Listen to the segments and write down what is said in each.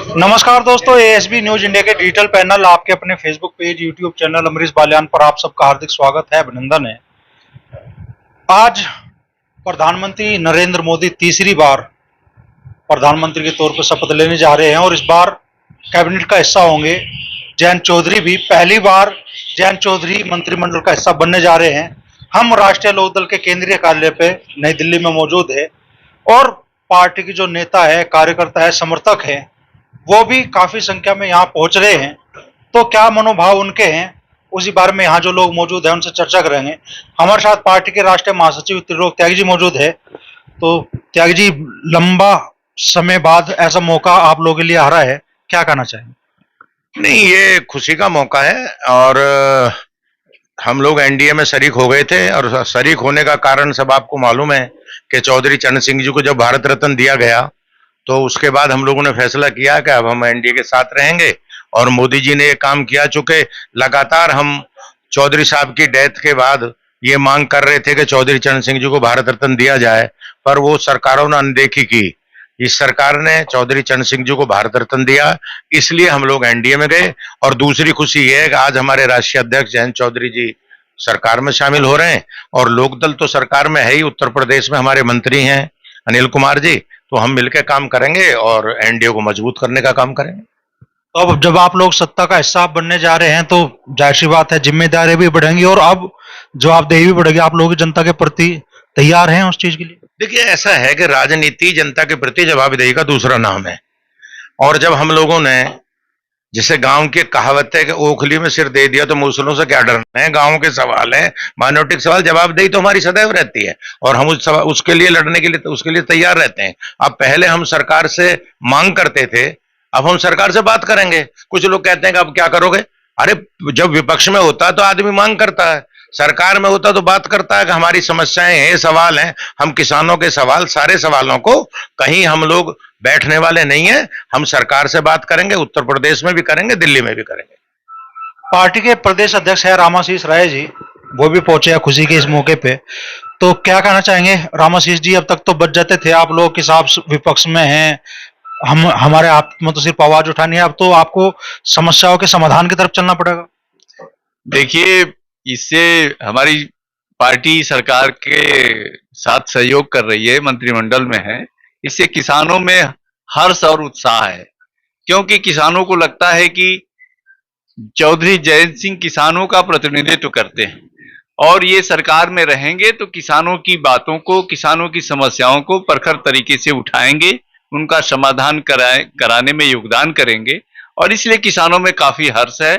नमस्कार दोस्तों, ASB news India के डिजिटल पैनल आपके अपने Facebook page, YouTube channel Amrish Baliyan पर आप सबका हार्दिक स्वागत है, अभिनंदन है। आज प्रधानमंत्री नरेंद्र मोदी तीसरी बार प्रधानमंत्री के तौर पर शपथ लेने जा रहे हैं और इस बार कैबिनेट का हिस्सा होंगे। जयंत चौधरी भी पहली बार जयंत चौधरी मंत्रिमंडल का हिस्सा बनने जा रहे हैं। हम राष्ट्रीय लोकदल के केंद्रीय कार्यालय पे नई दिल्ली में मौजूद है और पार्टी की जो नेता है, कार्यकर्ता है, समर्थक है, वो भी काफी संख्या में यहाँ पहुंच रहे हैं। तो क्या मनोभाव उनके हैं, उसी बारे में यहाँ जो लोग मौजूद हैं उनसे चर्चा करेंगे। हमारे साथ पार्टी के राष्ट्रीय महासचिव त्रिलोक त्यागी जी मौजूद है। तो त्यागी जी, लंबा समय बाद ऐसा मौका आप लोगों के लिए आ रहा है, क्या कहना चाहेंगे? नहीं, ये खुशी का मौका है और हम लोग एनडीए में शरीक हो गए थे और शरीक होने का कारण सब आपको मालूम है कि चौधरी चरण सिंह जी को जब भारत रत्न दिया गया तो उसके बाद हम लोगों ने फैसला किया कि अब हम एनडीए के साथ रहेंगे और मोदी जी ने ये काम किया। चूंकि लगातार हम चौधरी साहब की डेथ के बाद ये मांग कर रहे थे कि चौधरी चरण सिंह जी को भारत रत्न दिया जाए, पर वो सरकारों ने अनदेखी की। इस सरकार ने चौधरी चरण सिंह जी को भारत रत्न दिया, इसलिए हम लोग एनडीए में गए। और दूसरी खुशी ये है कि आज हमारे राष्ट्रीय अध्यक्ष जयंत चौधरी जी सरकार में शामिल हो रहे हैं और लोकदल तो सरकार में है ही। उत्तर प्रदेश में हमारे मंत्री हैं अनिल कुमार जी, तो हम मिलकर काम करेंगे और एनडीए को मजबूत करने का काम करेंगे। तो अब जब आप लोग सत्ता का हिस्सा बनने जा रहे हैं तो जाहिर सी बात है, जिम्मेदारी भी बढ़ेंगी और अब जवाबदेही भी बढ़ेगी। आप लोग जनता के प्रति तैयार हैं उस चीज के लिए? देखिए, ऐसा है कि राजनीति जनता के प्रति जवाबदेही का दूसरा नाम है। और जब हम लोगों ने, जैसे गांव की कहावत है कि ओखली में सिर दे दिया तो मूसलों से क्या डरना है, गांव के सवाल है, माइनॉरिटी के सवाल, जवाबदेही तो हमारी सदैव रहती है और हम उसके लिए लड़ने के लिए, उसके लिए तैयार रहते हैं। अब पहले हम सरकार से मांग करते थे, अब हम सरकार से बात करेंगे। कुछ लोग कहते हैं कि अब क्या करोगे? अरे, जब विपक्ष में होता है तो आदमी मांग करता है, सरकार में होता तो बात करता है कि हमारी समस्याएं हैं, सवाल हैं। हम किसानों के सवाल, सारे सवालों को, कहीं हम लोग बैठने वाले नहीं है। हम सरकार से बात करेंगे, उत्तर प्रदेश में भी करेंगे, दिल्ली में भी करेंगे। पार्टी के प्रदेश अध्यक्ष है रामाशीष राय जी, वो भी पहुंचे हैं खुशी के इस मौके पे। तो क्या कहना चाहेंगे रामाशीष जी? अब तक तो बच जाते थे, आप लोग के साथ विपक्ष में हैं, हम हमारे आप में तो सिर्फ आवाज उठानी है, अब तो आपको समस्याओं के समाधान की तरफ चलना पड़ेगा। देखिए, इससे हमारी पार्टी सरकार के साथ सहयोग कर रही है, मंत्रिमंडल में है। इससे किसानों में हर्ष और उत्साह है, क्योंकि किसानों को लगता है कि चौधरी जयंत सिंह किसानों का प्रतिनिधित्व करते हैं और ये सरकार में रहेंगे तो किसानों की बातों को, किसानों की समस्याओं को प्रखर तरीके से उठाएंगे, उनका समाधान कराने में योगदान करेंगे और इसलिए किसानों में काफी हर्ष है,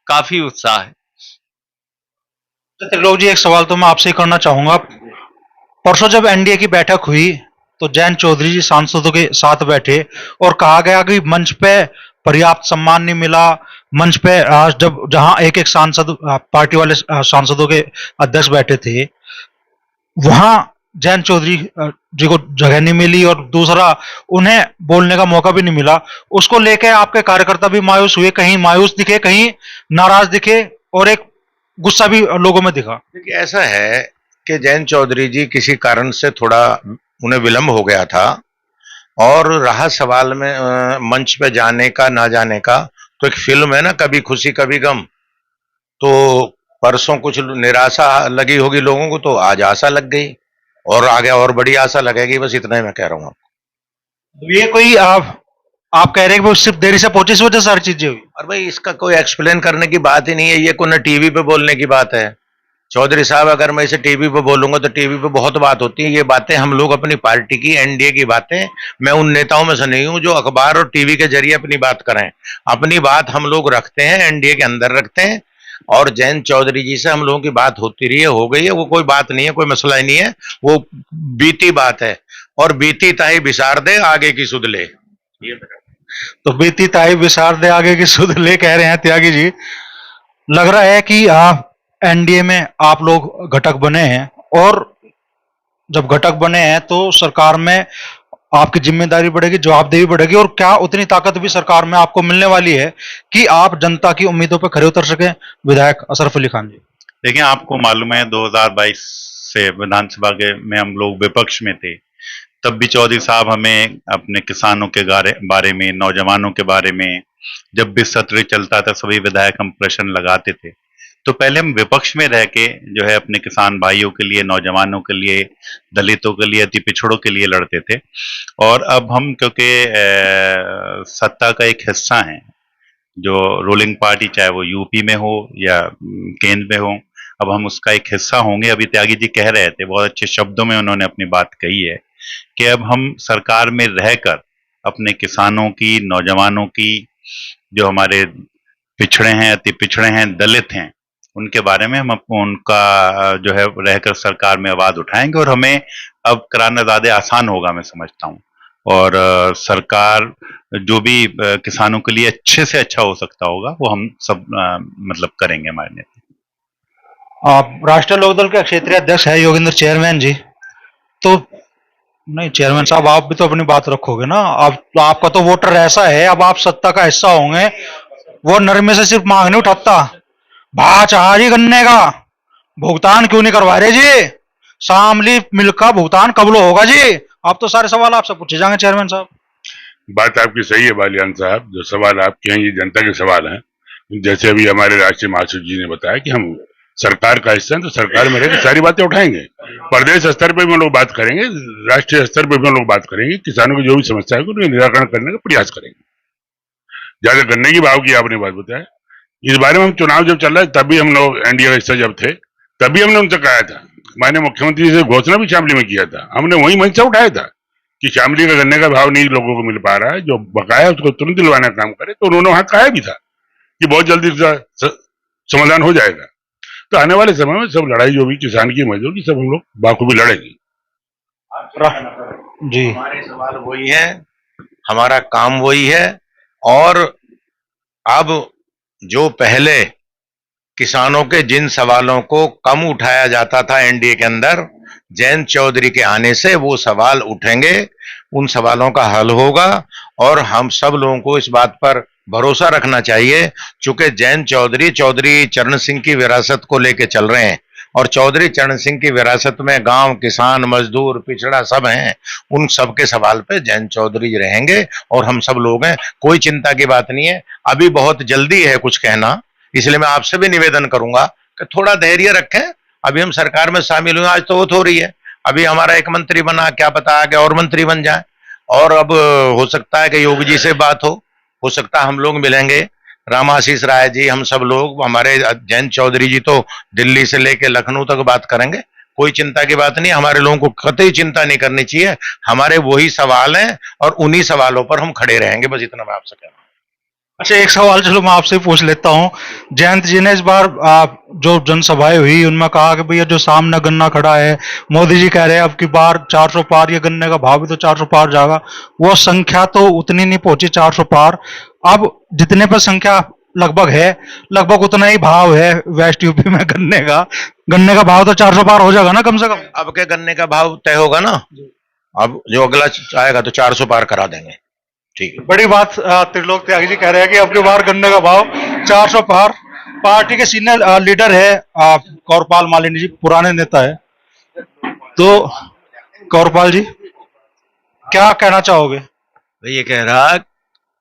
काफी उत्साह है। त्रिलोक जी, एक सवाल तो मैं आपसे ही करना चाहूंगा। परसों जब एनडीए की बैठक हुई तो जयंत चौधरी जी सांसदों के साथ बैठे और कहा गया कि मंच पे पर्याप्त सम्मान नहीं मिला। मंच पे जब जहां एक एक सांसद, पार्टी वाले सांसदों के अध्यक्ष बैठे थे, वहां जयंत चौधरी जी को जगह नहीं मिली और दूसरा, उन्हें बोलने का मौका भी नहीं मिला। उसको लेकर आपके कार्यकर्ता भी मायूस हुए, कहीं मायूस दिखे, कहीं नाराज दिखे और एक गुस्सा भी लोगों में दिखा। देखिए, ऐसा है कि जयंत चौधरी जी किसी कारण से थोड़ा उन्हें विलंब हो गया था और रहा सवाल में मंच पे जाने का ना जाने का। तो एक फिल्म है ना, कभी खुशी कभी गम, तो परसों कुछ निराशा लगी होगी लोगों को, तो आज आशा लग गई और आगे और बड़ी आशा लगेगी। बस इतना ही मैं कह रहा हूँ। ये कोई आप कह रहे हैं कि वो सिर्फ देरी से पहुंचे, इस वजह से सारी चीजें हुई? और भाई, इसका कोई एक्सप्लेन करने की बात ही नहीं है, ये कोई ना टीवी पे बोलने की बात है। चौधरी साहब, अगर मैं इसे टीवी पे बोलूंगा तो टीवी पे बहुत बात होती है। ये बातें हम लोग अपनी पार्टी की, एनडीए की बातें, मैं उन नेताओं में से नहीं हूं जो अखबार और टीवी के जरिए अपनी बात करें। अपनी बात हम लोग रखते हैं, एनडीए के अंदर रखते हैं। और जयंत चौधरी जी से हम लोगों की बात होती रही है, हो गई है, वो कोई बात नहीं है, कोई मसला ही नहीं है, वो बीती बात है। और बीती ताई बिसार दे, आगे की सुध ले। ये तो बीती ताई विसार दे, आगे की सुध ले, कह रहे हैं त्यागी जी। लग रहा है कि एनडीए में आप लोग घटक बने हैं और जब घटक बने हैं तो सरकार में आपकी जिम्मेदारी बढ़ेगी, जवाबदेही बढ़ेगी और क्या उतनी ताकत भी सरकार में आपको मिलने वाली है कि आप जनता की उम्मीदों पर खरे उतर सके? विधायक अशरफ अली खान जी, देखिए, आपको मालूम है 2022 से विधानसभा के में हम लोग विपक्ष में थे, तब भी चौधरी साहब हमें अपने किसानों के बारे में, नौजवानों के बारे में, जब भी सत्र चलता था सभी विधायक हम प्रश्न लगाते थे। तो पहले हम विपक्ष में रह के जो है अपने किसान भाइयों के लिए, नौजवानों के लिए, दलितों के लिए, अति पिछड़ों के लिए लड़ते थे। और अब हम क्योंकि सत्ता का एक हिस्सा हैं, जो रूलिंग पार्टी चाहे वो यूपी में हो या केंद्र में हो, अब हम उसका एक हिस्सा होंगे। अभी त्यागी जी कह रहे थे, बहुत अच्छे शब्दों में उन्होंने अपनी बात कही है कि अब हम सरकार में रहकर अपने किसानों की, नौजवानों की, जो हमारे पिछड़े हैं, अति पिछड़े हैं, दलित हैं, उनके बारे में हम उनका जो है रहकर सरकार में आवाज उठाएंगे। और हमें अब कराना ज्यादा आसान होगा, मैं समझता हूँ। और सरकार जो भी किसानों के लिए अच्छे से अच्छा हो सकता होगा वो हम सब मतलब करेंगे हमारे नेता। आप राष्ट्रीय लोकदल के क्षेत्रीय अध्यक्ष है योगेंद्र चेयरमैन जी, तो नहीं चेयरमैन साहब आप भी तो अपनी बात रखोगे ना। अब आपका तो वोटर ऐसा है, अब आप सत्ता का हिस्सा होंगे, वो नरमे से सिर्फ मांग नहीं उठाता, भा चाह जी गन्ने का भुगतान क्यों नहीं करवा रहे जी, शामली मिल्क का भुगतान कब लो होगा जी। अब तो सारे सवाल आपसे पूछे जाएंगे चेयरमैन साहब। बात आपकी सही है बालियान साहब, जो सवाल आपके हैं ये जनता के सवाल हैं। जैसे अभी हमारे राष्ट्रीय महासचिव जी ने बताया कि हम सरकार का हिस्सा हैं, तो सरकार में रहकर सारी बातें उठाएंगे। प्रदेश स्तर पर भी हम लोग बात करेंगे, राष्ट्रीय स्तर पर भी हम लोग बात करेंगे, किसानों की जो भी समस्या है उनका निराकरण करने का प्रयास करेंगे। ज्यादा गन्ने की भाव की आपने बात बताया, इस बारे में हम चुनाव जब चल रहा है तभी हम लोग एनडीए का हिस्सा जब थे तभी हमने उनसे कहा था, माननीय मुख्यमंत्री से घोषणा भी शामली में किया था, हमने वही मंच से उठाया था कि शामली का गन्ने का भाव नहीं लोगों को मिल पा रहा है, जो बकाया है उसको तुरंत दिलवाने का काम करे। तो उन्होंने वहां कहा भी था कि बहुत जल्दी समाधान हो जाएगा। तो आने वाले समय में सब लड़ाई जो भी किसान की, मजदूर की, सब हम लोग बाखूबी लड़ेंगे जी। हमारे सवाल वही है, हमारा काम वही है। और अब जो पहले किसानों के जिन सवालों को कम उठाया जाता था एनडीए के अंदर, जयंत चौधरी के आने से वो सवाल उठेंगे, उन सवालों का हल होगा। और हम सब लोगों को इस बात पर भरोसा रखना चाहिए, चूंकि जयंत चौधरी चौधरी चरण सिंह की विरासत को लेके चल रहे हैं, और चौधरी चरण सिंह की विरासत में गांव, किसान, मजदूर, पिछड़ा सब हैं। उन सब के सवाल पे जयंत चौधरी रहेंगे और हम सब लोग हैं, कोई चिंता की बात नहीं है। अभी बहुत जल्दी है कुछ कहना, इसलिए मैं आपसे भी निवेदन करूंगा कि थोड़ा धैर्य रखें। अभी हम सरकार में शामिल हुए, आज तो वो हो रही है, अभी हमारा एक मंत्री बना, क्या पता आगे और मंत्री बन जाए। और अब हो सकता है कि योगी जी से बात हो सकता है हम लोग मिलेंगे, रामाशीष राय जी, हम सब लोग, हमारे जयंत चौधरी जी तो दिल्ली से लेके लखनऊ तक बात करेंगे। कोई चिंता की बात नहीं, हमारे लोगों को कतई चिंता नहीं करनी चाहिए। हमारे वही सवाल हैं और उन्हीं सवालों पर हम खड़े रहेंगे, बस इतना मैं आपसे कह रहा हूँ। अच्छा एक सवाल चलो मैं आपसे पूछ लेता हूँ। जयंत जी ने इस बार जो जनसभाएं हुई उनमें कहा कि भैया जो सामने गन्ना खड़ा है, मोदी जी कह रहे हैं अब की बार 400 पार, ये गन्ने का भाव भी तो 400 पार जाएगा। वो संख्या तो उतनी नहीं पहुंची 400 पार, अब जितने पर संख्या लगभग है, लगभग उतना ही भाव है वेस्ट यूपी में गन्ने का भाव तो 400 पार हो जाएगा ना कम से कम। अब के गन्ने का भाव तय होगा ना, अब जो अगला आएगा तो 400 पार करा देंगे। ठीक है, बड़ी बात त्रिलोक त्यागी जी कह रहे हैं कि अब की बार गन्ने का भाव 400 पार। पार्टी के सीनियर लीडर है कौरपाल मालिनी जी, पुराने नेता है, तो कौरपाल जी क्या कहना चाहोगे? मैं ये कह रहा,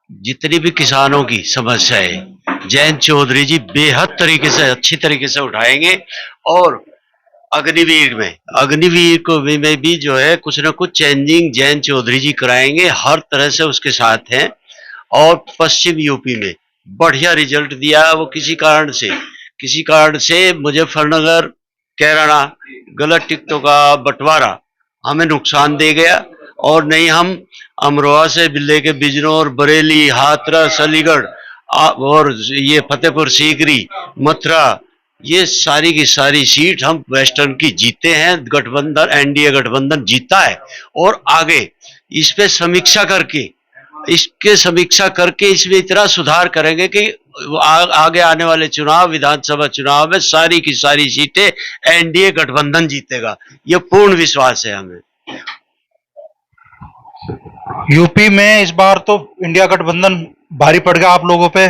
जितनी भी किसानों की समस्याएं जयंत चौधरी जी बेहद तरीके से, अच्छी तरीके से उठाएंगे। और अग्निवीर को में भी जो है कुछ ना कुछ चेंजिंग जयंत चौधरी जी कराएंगे, हर तरह से उसके साथ हैं। और पश्चिम यूपी में बढ़िया रिजल्ट दिया वो, किसी कारण से मुजफ्फरनगर, कैराना गलत टिकटों का बंटवारा हमें नुकसान दे गया। और नहीं, हम अमरोहा से लेके बिजनौर, बरेली, हाथरस, अलीगढ़ और ये फतेहपुर सीकरी, मथुरा, ये सारी की सारी सीट हम वेस्टर्न की जीते हैं। गठबंधन, एनडीए गठबंधन जीता है। और आगे इस पे समीक्षा करके इसमें इतना सुधार करेंगे कि आगे आने वाले चुनाव, विधानसभा चुनाव में सारी की सारी सीटें एनडीए गठबंधन जीतेगा, ये पूर्ण विश्वास है हमें। यूपी में इस बार तो इंडिया गठबंधन भारी पड़ गया आप लोगों पे,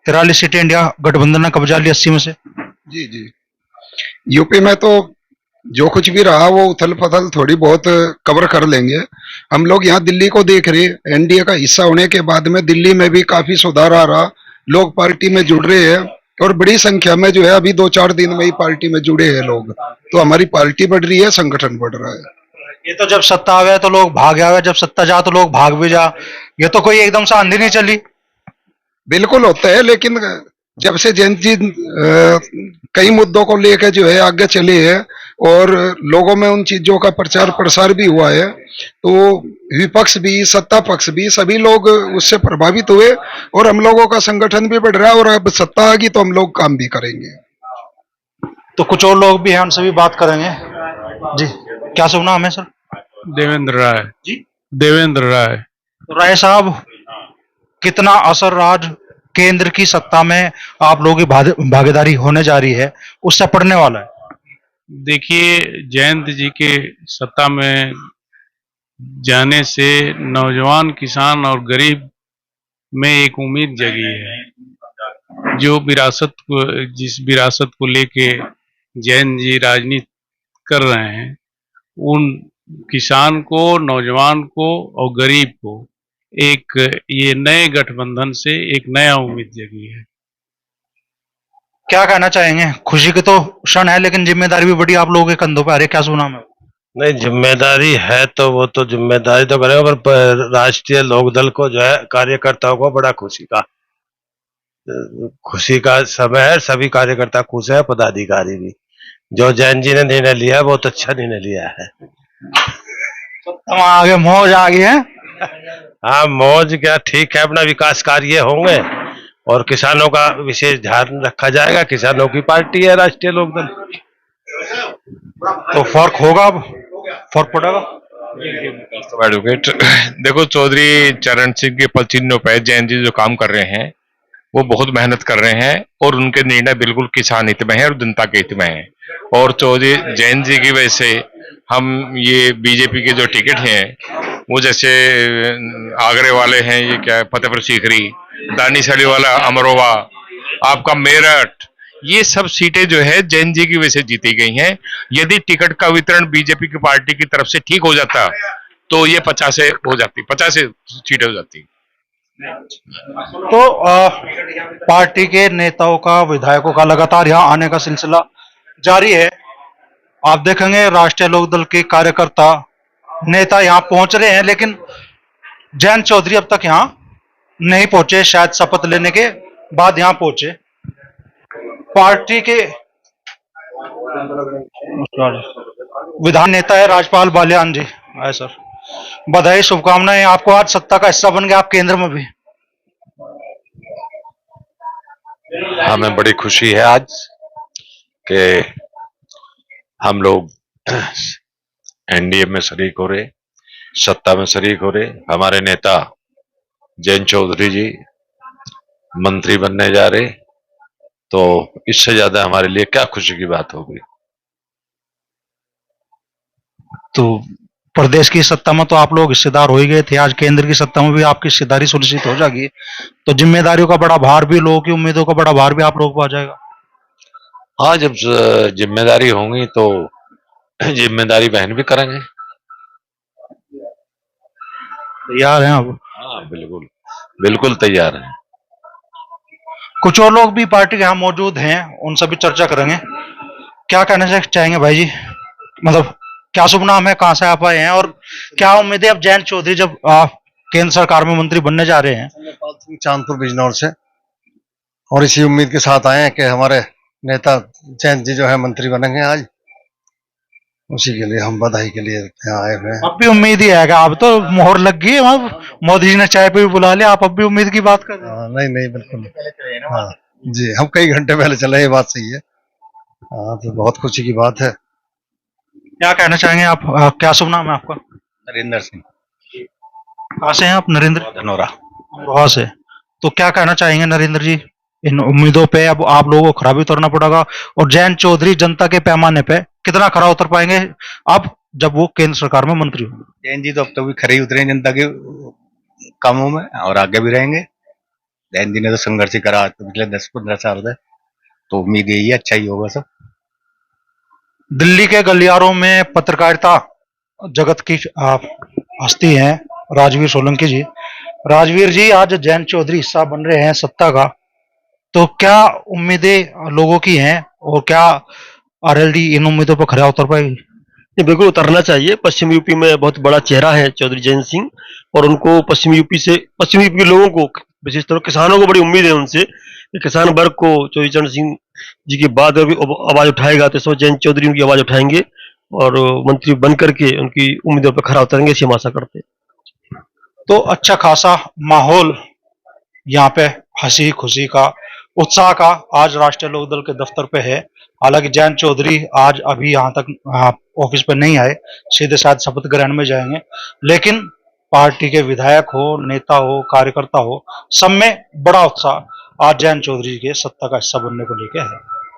43 सीटें इंडिया गठबंधन ने कब्जा ली 80 में से। जी जी, यूपी में तो जो कुछ भी रहा वो उथल पथल थोड़ी बहुत कवर कर लेंगे। हम लोग यहाँ दिल्ली को देख रहे, एनडीए का हिस्सा होने के बाद में दिल्ली में भी काफी सुधार आ रहा, लोग पार्टी में जुड़ रहे हैं और बड़ी संख्या में जो है अभी 2-4 दिन में ही पार्टी में जुड़े हैं लोग। तो हमारी पार्टी बढ़ रही है, संगठन बढ़ रहा है। ये तो जब सत्ता आवे तो लोग भाग आवे, जब सत्ता जा तो लोग भाग भी जा। ये तो कोई एकदम से आंधी नहीं चली। बिल्कुल होता है, लेकिन जब से जयंत जी कई मुद्दों को लेकर जो है आगे चले हैं और लोगों में उन चीजों का प्रचार प्रसार भी हुआ है, तो विपक्ष भी सत्ता पक्ष भी सभी लोग उससे प्रभावित हुए और हम लोगों का संगठन भी बढ़ रहा है और अब सत्ता आ गई तो हम लोग काम भी करेंगे। तो कुछ और लोग भी हैं, उनसे भी बात करेंगे। जी, क्या सुना हमें सर? देवेंद्र राय। जी, देवेंद्र राय। तो राय साहब, कितना असर आज केंद्र की सत्ता में आप लोगों की भागीदारी होने जा रही है उससे पड़ने वाला है? देखिए, जयंत जी के सत्ता में जाने से नौजवान किसान और गरीब में एक उम्मीद जगी है। जो विरासत को, जिस विरासत को लेके जयंत जी राजनीति कर रहे हैं, उन किसान को, नौजवान को और गरीब को एक ये नए गठबंधन से एक नया उम्मीद जगी है। क्या कहना चाहेंगे? खुशी के तो क्षण है लेकिन जिम्मेदारी भी बड़ी आप लोगों के कंधों पे आ रही है, क्या सुना मैं? नहीं, जिम्मेदारी है तो वो तो जिम्मेदारी तो करेगा, पर राष्ट्रीय लोकदल को जो है कार्यकर्ताओं को बड़ा खुशी का समय है। सभी कार्यकर्ता खुश है, पदाधिकारी भी। जो जैन जी ने निर्णय लिया है बहुत अच्छा निर्णय लिया है। आगे मौज आ गई है। हाँ, मौज क्या, ठीक है, अपना विकास कार्य होंगे और किसानों का विशेष ध्यान रखा जाएगा। किसानों की पार्टी है राष्ट्रीय लोकदल। तो फर्क होगा, अब फर्क पड़ेगा। एडवोकेट देखो, चौधरी चरण सिंह के पलचिन्हों पे जैन जी जो काम कर रहे हैं वो बहुत मेहनत कर रहे हैं और उनके निर्णय बिल्कुल किसान हित में है और जनता के हित में है। और चौधरी जैन जी की वजह से हम ये बीजेपी के जो टिकट हैं वो जैसे आगरे वाले हैं, ये क्या है, फतेहपुर सीकरी, दानिशली वाला अमरोहा, आपका मेरठ, ये सब सीटें जो है जैन जी की वजह से जीती गई हैं। यदि टिकट का वितरण बीजेपी की पार्टी की तरफ से ठीक हो जाता तो ये 50 हो जाती, 50 सीटें हो जाती। तो पार्टी के नेताओं का, विधायकों का लगातार यहाँ आने का सिलसिला जारी है। आप देखेंगे राष्ट्रीय लोकदल के कार्यकर्ता, नेता यहाँ पहुंच रहे हैं, लेकिन जयंत चौधरी अब तक यहाँ नहीं पहुंचे। शायद शपथ लेने के बाद यहाँ पहुंचे। पार्टी के विधान नेता है राजपाल बालियान जी। आए सर, बधाई, शुभकामनाएं आपको। आज सत्ता का हिस्सा बन गया आप, केंद्र में भी। हमें बड़ी खुशी है आज कि हम लोग एनडीए में शरीक हो रहे, सत्ता में शरीक हो रहे। हमारे नेता जयंत चौधरी जी मंत्री बनने जा रहे, तो इससे ज्यादा हमारे लिए क्या खुशी की बात होगी। तो प्रदेश की सत्ता में तो आप लोग हिस्सेदार हो ही गए थे, आज केंद्र की सत्ता में भी आपकी हिस्सेदारी सुनिश्चित हो जाएगी, तो जिम्मेदारियों का बड़ा भार भी, लोगों की उम्मीदों का बड़ा भार भी आप लोगों को आ जाएगा। हाँ, जब जिम्मेदारी होंगी तो जिम्मेदारी बहन भी करेंगे। तैयार हैं आप? हाँ, बिल्कुल बिल्कुल तैयार हैं। कुछ और लोग भी पार्टी के यहाँ मौजूद हैं, उनसे भी चर्चा करेंगे। क्या कहना चाहेंगे भाई जी? मतलब क्या शुभ नाम है, कहाँ से आप आए हैं और क्या उम्मीद है अब जयंत चौधरी जब केंद्र सरकार में मंत्री बनने जा रहे हैं? नेपाल सिंह, चांदपुर बिजनौर से, और इसी उम्मीद के साथ आए हैं कि हमारे नेता जयंत जी जो है मंत्री बनेंगे आज। उसी के लिए हम बधाई के लिए यहाँ आए हुए हैं। अब भी उम्मीद ही आएगा, अब तो मोहर लग गई है, अब मोदी जी ने चाय पे भी बुला लिया, आप अब भी उम्मीद की बात कर रहे हैं? नहीं नहीं, बिल्कुल। हाँ जी, हम कई घंटे पहले चले, ये बात सही है। हाँ, तो बहुत खुशी की बात है। क्या कहना चाहेंगे आप? क्या शुभ नाम है आपका? नरेंद्र सिंह। कहाँ से हैं आप नरेंद्र? धनौरा। अमरोहा से। तो क्या कहना चाहेंगे नरेंद्र जी, इन उम्मीदों पे अब आप लोगों को खरा भी उतरना पड़ेगा, और जयंत चौधरी जनता के पैमाने पे कितना खरा उतर पाएंगे अब जब वो केंद्र सरकार में मंत्री होंगे? जयंत जी तो अब तक भी खरे ही उतरे हैं जनता के कामों में और आगे भी रहेंगे। जयंत जी ने तो संघर्ष ही करा पिछले 10-15 साल से, तो उम्मीद यही है अच्छा ही होगा सब। दिल्ली के गलियारों में पत्रकारिता जगत की हस्ती हैं राजवीर सोलंकी जी। राजवीर जी, आज जयंत चौधरी हिस्सा बन रहे हैं सत्ता का, तो क्या उम्मीदें लोगों की हैं और क्या आरएलडी इन उम्मीदों पर खरा उतर पाएगी? नहीं, बिल्कुल उतरना चाहिए। पश्चिम यूपी में बहुत बड़ा चेहरा है चौधरी जयंत सिंह, और उनको पश्चिम यूपी के लोगों को, विशेष तौर किसानों को बड़ी उम्मीद है उनसे कि किसान वर्ग को चौधरी चरण सिंह जी की बात अगर आवाज उठाएगा तो सब जयंत चौधरी उनकी आवाज उठाएंगे और मंत्री बन करके उनकी उम्मीदों पर खरा उतरेंगे, ऐसी हम आशा करते हैं। तो अच्छा खासा माहौल यहाँ पे हंसी खुशी का, उत्साह का आज राष्ट्रीय लोकदल के दफ्तर पे है। हालांकि जयंत चौधरी आज अभी यहाँ तक ऑफिस पे नहीं आए, सीधे शायद शपथ ग्रहण में जाएंगे, लेकिन पार्टी के विधायक हो, नेता हो, कार्यकर्ता हो, सब में बड़ा उत्साह आज जयंत चौधरी के सत्ता का हिस्सा बनने को लेकर है।